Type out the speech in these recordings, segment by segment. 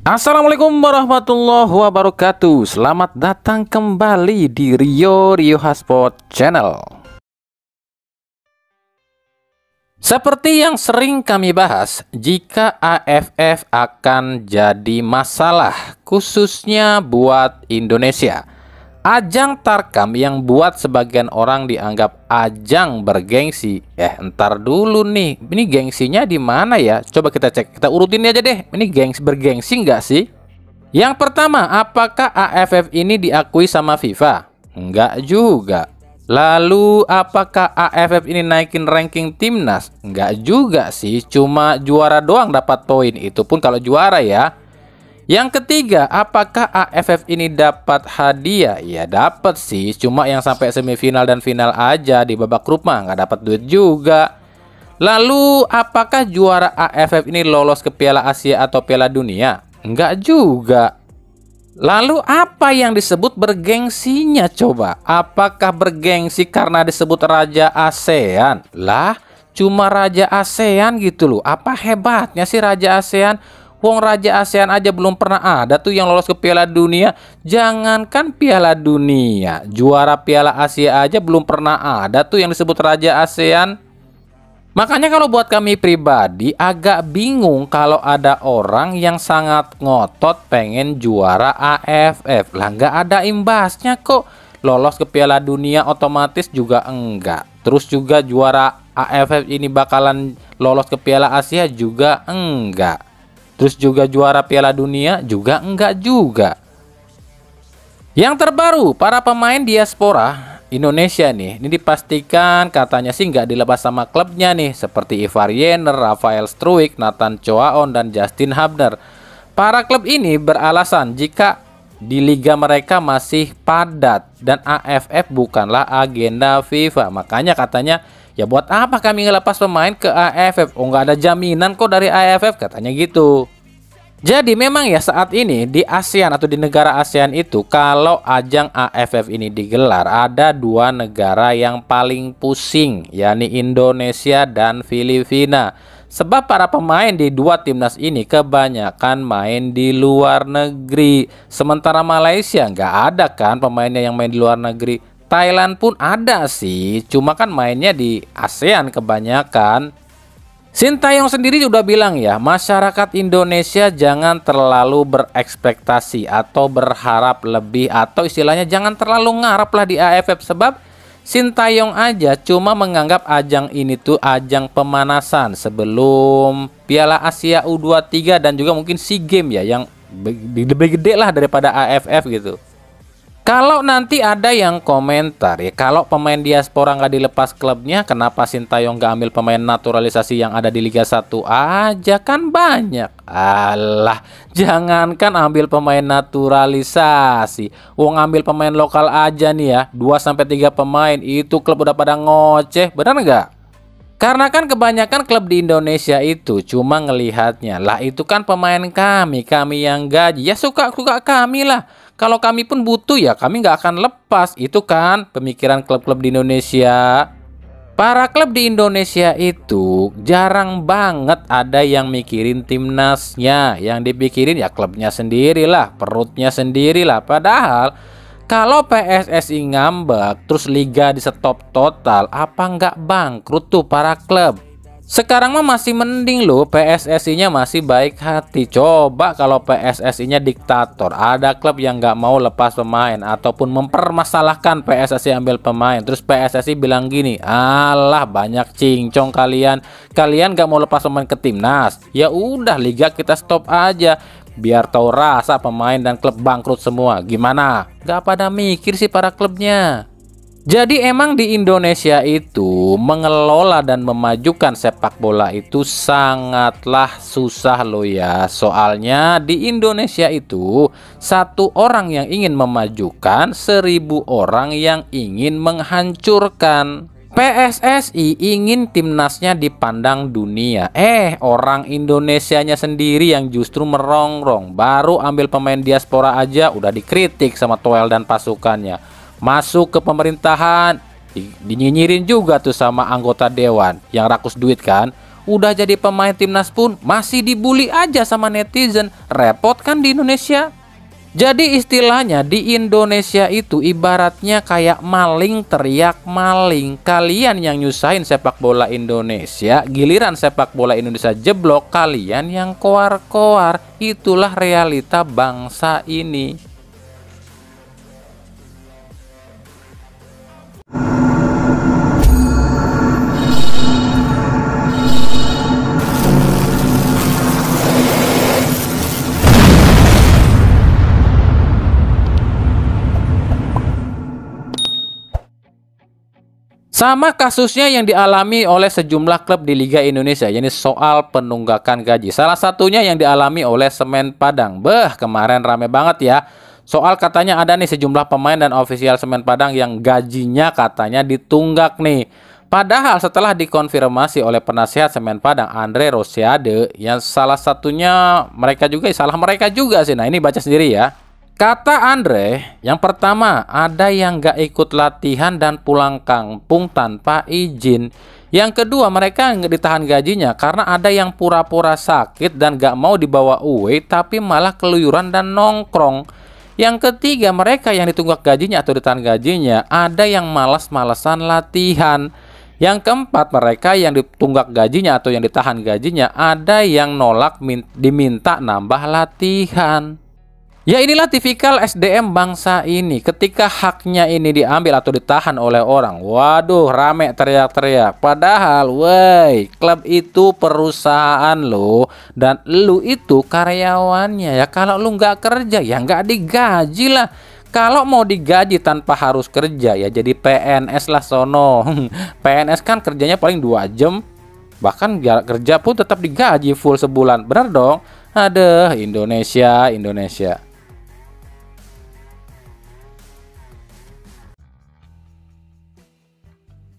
Assalamualaikum warahmatullahi wabarakatuh. Selamat datang kembali di Rio Hotspot Channel. Seperti yang sering kami bahas, jika AFF akan jadi masalah khususnya buat Indonesia, ajang Tarkam yang buat sebagian orang dianggap ajang bergengsi. Entar dulu nih, ini gengsinya di mana ya? Coba kita cek, kita urutin aja deh. Ini bergengsi nggak sih? Yang pertama, apakah AFF ini diakui sama FIFA? Enggak juga. Lalu, apakah AFF ini naikin ranking timnas? Enggak juga sih, cuma juara doang dapat poin. Itu pun kalau juara ya. Yang ketiga, apakah AFF ini dapat hadiah? Ya dapat sih, cuma yang sampai semifinal dan final aja, di babak grup mah nggak dapat duit juga. Lalu, apakah juara AFF ini lolos ke Piala Asia atau Piala Dunia? Enggak juga. Lalu apa yang disebut bergengsinya coba? Apakah bergengsi karena disebut Raja ASEAN? Lah, cuma Raja ASEAN gitu loh. Apa hebatnya sih Raja ASEAN? Wong Raja ASEAN aja belum pernah ada tuh yang lolos ke Piala Dunia. Jangankan Piala Dunia, juara Piala Asia aja belum pernah ada tuh yang disebut Raja ASEAN. Makanya kalau buat kami pribadi agak bingung kalau ada orang yang sangat ngotot pengen juara AFF. Lah nggak ada imbasnya kok. Lolos ke Piala Dunia otomatis juga enggak. Terus juga juara AFF ini bakalan lolos ke Piala Asia juga enggak. Terus juga juara Piala Dunia juga enggak juga. Yang terbaru, para pemain diaspora Indonesia nih, ini dipastikan katanya sih nggak dilepas sama klubnya nih, seperti Ivar Jenner, Rafael Struijk, Nathan Choaon, dan Justin Hubner. Para klub ini beralasan jika di liga mereka masih padat dan AFF bukanlah agenda FIFA. Makanya katanya, ya buat apa kami ngelepas pemain ke AFF? Oh nggak ada jaminan kok dari AFF, katanya gitu. Jadi memang ya saat ini di ASEAN atau di negara ASEAN itu kalau ajang AFF ini digelar ada dua negara yang paling pusing, yakni Indonesia dan Filipina. Sebab para pemain di dua timnas ini kebanyakan main di luar negeri. Sementara Malaysia nggak ada kan pemainnya yang main di luar negeri. Thailand pun ada sih, cuma kan mainnya di ASEAN kebanyakan. Sintayong sendiri udah bilang ya, masyarakat Indonesia jangan terlalu berekspektasi atau berharap lebih, atau istilahnya jangan terlalu ngarep lah di AFF. Sebab Sintayong aja cuma menganggap ajang ini tuh ajang pemanasan sebelum Piala Asia U23 dan juga mungkin SEA Games ya, yang lebih gede lah daripada AFF gitu. Kalau nanti ada yang komentar ya, kalau pemain diaspora nggak dilepas klubnya, kenapa Sintayong nggak ambil pemain naturalisasi yang ada di Liga 1 aja, kan banyak. Alah, jangankan ambil pemain naturalisasi, wong ambil pemain lokal aja nih ya, 2-3 pemain itu klub udah pada ngoceh, benar nggak? Karena kan kebanyakan klub di Indonesia itu cuma ngelihatnya, lah itu kan pemain kami yang gaji, ya suka-suka kami lah. Kalau kami pun butuh ya kami nggak akan lepas. Itu kan pemikiran klub-klub di Indonesia. Para klub di Indonesia itu jarang banget ada yang mikirin timnasnya. Yang dipikirin ya klubnya sendirilah, perutnya sendirilah. Padahal kalau PSSI ngambek terus liga di stop total, apa nggak bangkrut tuh para klub? Sekarang mah masih mending loh, PSSI-nya masih baik hati. Coba kalau PSSI-nya diktator, ada klub yang nggak mau lepas pemain ataupun mempermasalahkan PSSI ambil pemain, terus PSSI bilang gini, alah banyak cincong kalian nggak mau lepas pemain ke timnas, ya udah liga kita stop aja, biar tahu rasa pemain dan klub bangkrut semua. Gimana? Nggak pada mikir sih para klubnya. Jadi emang di Indonesia itu mengelola dan memajukan sepak bola itu sangatlah susah loh ya. Soalnya di Indonesia itu satu orang yang ingin memajukan, 1000 orang yang ingin menghancurkan. PSSI ingin timnasnya dipandang dunia. Orang Indonesianya sendiri yang justru merongrong. Baru ambil pemain diaspora aja udah dikritik sama Toel dan pasukannya. Masuk ke pemerintahan dinyinyirin juga tuh sama anggota dewan yang rakus duit kan. Udah jadi pemain timnas pun masih dibully aja sama netizen. Repot kan di Indonesia? Jadi istilahnya di Indonesia itu ibaratnya kayak maling teriak maling. Kalian yang nyusahin sepak bola Indonesia, giliran sepak bola Indonesia jeblok, kalian yang koar-koar. Itulah realita bangsa ini. Sama kasusnya yang dialami oleh sejumlah klub di Liga Indonesia, yakni soal penunggakan gaji. Salah satunya yang dialami oleh Semen Padang. Kemarin rame banget ya. Soal katanya ada nih sejumlah pemain dan ofisial Semen Padang yang gajinya katanya ditunggak nih. Padahal setelah dikonfirmasi oleh penasihat Semen Padang, Andre Rosiade, yang salah satunya salah mereka juga sih. Nah ini baca sendiri ya. Kata Andre, yang pertama ada yang gak ikut latihan dan pulang kampung tanpa izin. Yang kedua mereka nggak ditahan gajinya karena ada yang pura-pura sakit dan gak mau dibawa away tapi malah keluyuran dan nongkrong. Yang ketiga mereka yang ditunggak gajinya atau ditahan gajinya ada yang malas-malesan latihan. Yang keempat mereka yang ditunggak gajinya atau yang ditahan gajinya ada yang nolak diminta nambah latihan. Ya inilah tipikal SDM bangsa ini. Ketika haknya ini diambil atau ditahan oleh orang, waduh rame teriak-teriak. Padahal woi, klub itu perusahaan lo dan lu itu karyawannya. Ya kalau lu nggak kerja ya nggak digaji lah. Kalau mau digaji tanpa harus kerja ya jadi PNS lah sono. PNS kan kerjanya paling 2 jam. Bahkan kerja pun tetap digaji full sebulan. Bener dong? Aduh, Indonesia.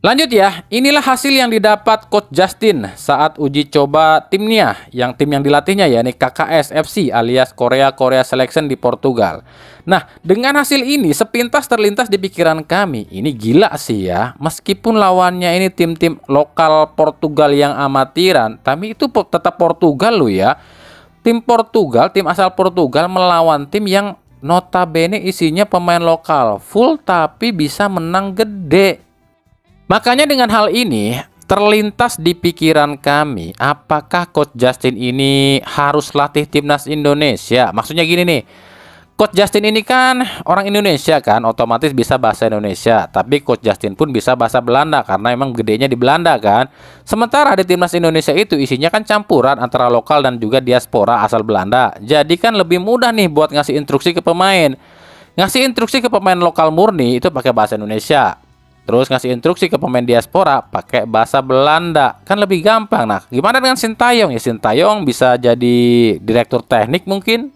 Lanjut ya, inilah hasil yang didapat Coach Justin saat uji coba timnya, tim yang dilatihnya ya, nih KKS FC alias Korea Selection di Portugal. Nah, dengan hasil ini sepintas terlintas di pikiran kami, ini gila sih ya, meskipun lawannya ini tim-tim lokal Portugal yang amatiran, tapi itu tetap Portugal loh ya. Tim asal Portugal melawan tim yang notabene isinya pemain lokal full tapi bisa menang gede. Makanya dengan hal ini terlintas di pikiran kami, apakah Coach Justin ini harus latih timnas Indonesia? Maksudnya gini nih, Coach Justin ini kan orang Indonesia kan, otomatis bisa bahasa Indonesia. Tapi Coach Justin pun bisa bahasa Belanda karena emang gedenya di Belanda kan. Sementara di timnas Indonesia itu isinya kan campuran antara lokal dan juga diaspora asal Belanda. Jadi kan lebih mudah nih buat ngasih instruksi ke pemain. Ngasih instruksi ke pemain lokal murni itu pakai bahasa Indonesia. Terus ngasih instruksi ke pemain diaspora pakai bahasa Belanda. Kan lebih gampang. Nah, gimana dengan Sintayong? Ya Sintayong bisa jadi direktur teknik mungkin.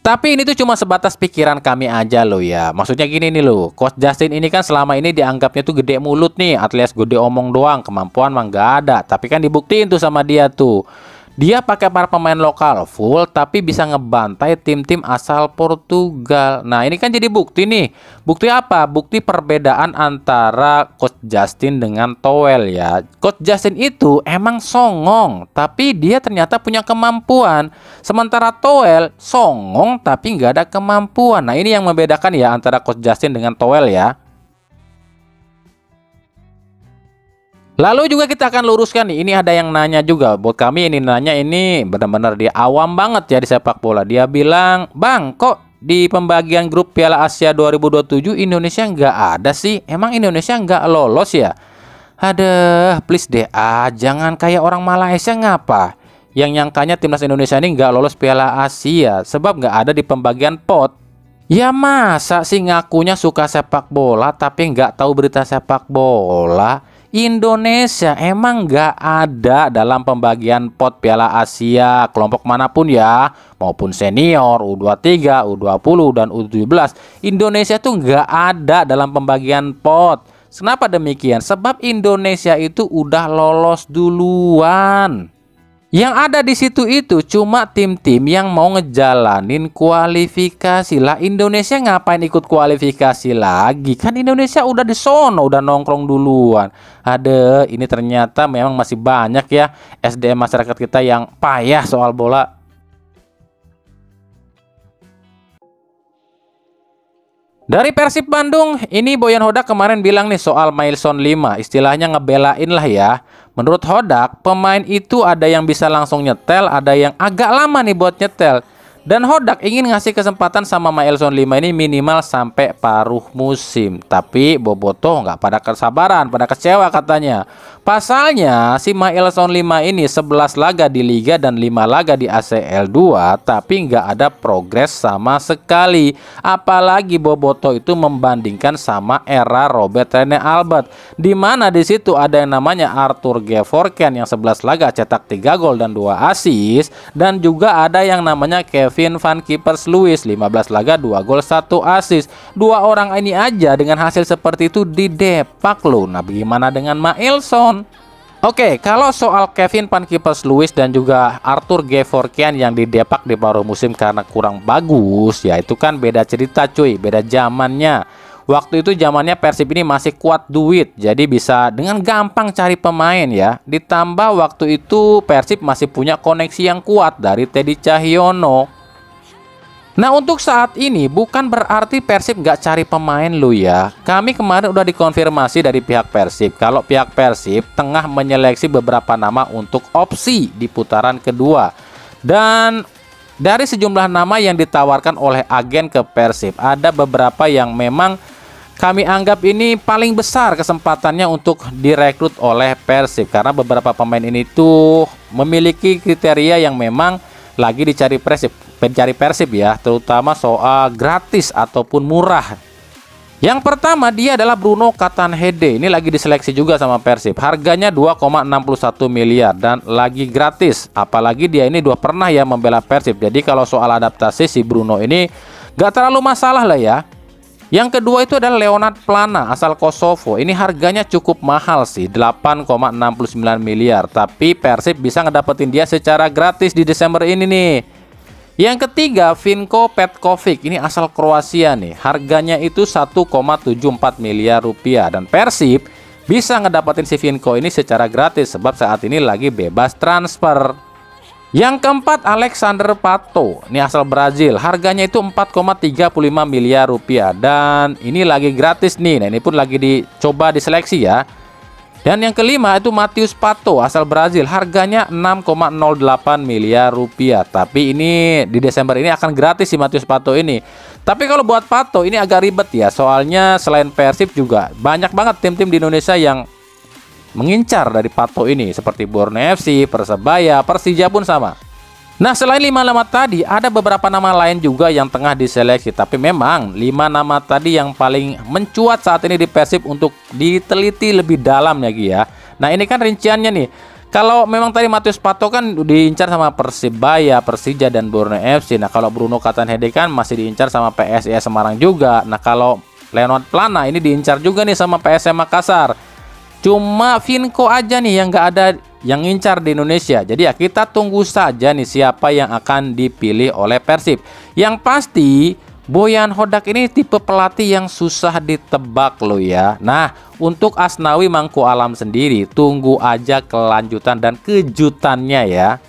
Tapi ini tuh cuma sebatas pikiran kami aja loh ya. Maksudnya gini nih loh. Coach Justin ini kan selama ini dianggapnya tuh gede mulut nih. Alias gede omong doang. Kemampuan mah nggak ada. Tapi kan dibuktiin tuh sama dia tuh. Dia pakai para pemain lokal full tapi bisa ngebantai tim-tim asal Portugal. Nah ini kan jadi bukti nih. Bukti apa? Bukti perbedaan antara Coach Justin dengan Toel ya. Coach Justin itu emang songong tapi dia ternyata punya kemampuan. Sementara Toel songong tapi nggak ada kemampuan. Nah ini yang membedakan ya antara Coach Justin dengan Toel ya. Lalu juga kita akan luruskan nih, ini ada yang nanya juga buat kami, ini nanya ini benar-benar dia awam banget ya di sepak bola. Dia bilang, "Bang, kok di pembagian grup Piala Asia 2027 Indonesia nggak ada sih? Emang Indonesia nggak lolos ya?" Aduh, please deh, jangan kayak orang Malaysia ngapa? Yang nyangkanya timnas Indonesia ini nggak lolos Piala Asia sebab nggak ada di pembagian pot. Ya masa sih ngakunya suka sepak bola tapi nggak tahu berita sepak bola? Indonesia emang nggak ada dalam pembagian pot Piala Asia kelompok manapun ya, maupun senior, U23, U20, dan U17. Indonesia tuh nggak ada dalam pembagian pot. Kenapa demikian? Sebab Indonesia itu udah lolos duluan. Yang ada di situ itu cuma tim-tim yang mau ngejalanin kualifikasi lah. Indonesia ngapain ikut kualifikasi lagi? Kan Indonesia udah di sono, udah nongkrong duluan. Ada, ini ternyata memang masih banyak ya SDM masyarakat kita yang payah soal bola. Dari Persib Bandung, ini Boyan Hodak kemarin bilang nih soal milestone 5, istilahnya ngebelain lah ya. Menurut Hodak, pemain itu ada yang bisa langsung nyetel, ada yang agak lama nih buat nyetel. Dan Hodak ingin ngasih kesempatan sama milestone 5 ini minimal sampai paruh musim. Tapi Bobotoh nggak pada kesabaran, pada kecewa katanya. Pasalnya si milestone 5 ini 11 laga di Liga dan 5 laga di ACL 2, tapi nggak ada progres sama sekali. Apalagi Bobotoh itu membandingkan sama era Robert Rene Albert, di mana di situ ada yang namanya Arthur Gevorkian yang 11 laga cetak 3 gol dan 2 assist, dan juga ada yang namanya Kevin Van Kippers-Lewis 15 laga 2 gol 1 assist. Dua orang ini aja dengan hasil seperti itu didepak loh. Nah, bagaimana dengan Mailson? Oke, kalau soal Kevin Van Kippers-Lewis dan juga Arthur Gevorkian yang didepak di paruh musim karena kurang bagus, ya itu kan beda cerita cuy, beda zamannya. Waktu itu zamannya Persib ini masih kuat duit, jadi bisa dengan gampang cari pemain ya. Ditambah waktu itu Persib masih punya koneksi yang kuat dari Teddy Cahyono. Nah, untuk saat ini bukan berarti Persib nggak cari pemain lo ya. Kami kemarin udah dikonfirmasi dari pihak Persib kalau pihak Persib tengah menyeleksi beberapa nama untuk opsi di putaran kedua. Dan dari sejumlah nama yang ditawarkan oleh agen ke Persib, ada beberapa yang memang kami anggap ini paling besar kesempatannya untuk direkrut oleh Persib. Karena beberapa pemain ini tuh memiliki kriteria yang memang lagi dicari Persib ya, terutama soal gratis ataupun murah. Yang pertama dia adalah Bruno Katanhede. Ini lagi diseleksi juga sama Persib. Harganya 2,61 miliar dan lagi gratis. Apalagi dia ini dua pernah ya membela Persib. Jadi kalau soal adaptasi si Bruno ini gak terlalu masalah lah ya. Yang kedua itu adalah Leonard Plana asal Kosovo. Ini harganya cukup mahal sih, 8,69 miliar. Tapi Persib bisa ngedapetin dia secara gratis di Desember ini nih. Yang ketiga, Vinko Petkovic. Ini asal Kroasia nih. Harganya itu 1,74 miliar rupiah. Dan Persib bisa ngedapetin si Vinko ini secara gratis sebab saat ini lagi bebas transfer. Yang keempat, Alexander Pato. Ini asal Brazil. Harganya itu 4,35 miliar rupiah. Dan ini lagi gratis nih. Nah, ini pun lagi dicoba diseleksi ya. Dan yang kelima itu Matheus Pato asal Brazil. Harganya 6,08 miliar rupiah. Tapi ini di Desember ini akan gratis si Matheus Pato ini. Tapi kalau buat Pato ini agak ribet ya. Soalnya selain Persib juga banyak banget tim-tim di Indonesia yang mengincar dari Pato ini, seperti Borneo FC, Persebaya, Persija pun sama. Nah, selain 5 nama tadi, ada beberapa nama lain juga yang tengah diseleksi. Tapi memang 5 nama tadi yang paling mencuat saat ini di Persib untuk diteliti lebih dalam lagi ya. Nah, ini kan rinciannya nih. Kalau memang tadi Matheus Pato kan diincar sama Persibaya, Persija, dan Borneo FC. Nah, kalau Bruno Katanhede kan masih diincar sama PSIS Semarang juga. Nah, kalau Leonard Plana ini diincar juga nih sama PSM Makassar. Cuma Vinko aja nih yang nggak ada yang ngincar di Indonesia. Jadi ya kita tunggu saja nih siapa yang akan dipilih oleh Persib. Yang pasti Boyan Hodak ini tipe pelatih yang susah ditebak loh ya. Nah, untuk Asnawi Mangku Alam sendiri tunggu aja kelanjutan dan kejutannya ya.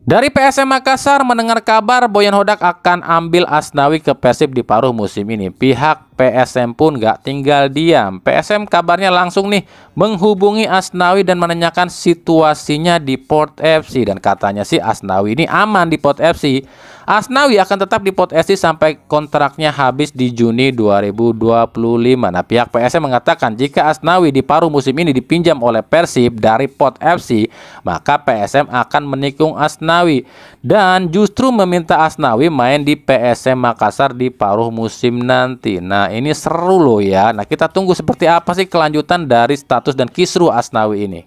Dari PSM Makassar mendengar kabar Boyan Hodak akan ambil Asnawi ke Persib di paruh musim ini. Pihak PSM pun gak tinggal diam. PSM kabarnya langsung nih menghubungi Asnawi dan menanyakan situasinya di Port FC. Dan katanya sih Asnawi ini aman di Port FC. Asnawi akan tetap di Port FC sampai kontraknya habis di Juni 2025. Nah, pihak PSM mengatakan jika Asnawi di paruh musim ini dipinjam oleh Persib dari Port FC, maka PSM akan menikung Asnawi dan justru meminta Asnawi main di PSM Makassar di paruh musim nanti. Nah, ini seru loh ya. Nah, kita tunggu seperti apa sih kelanjutan dari status dan kisruh Asnawi ini.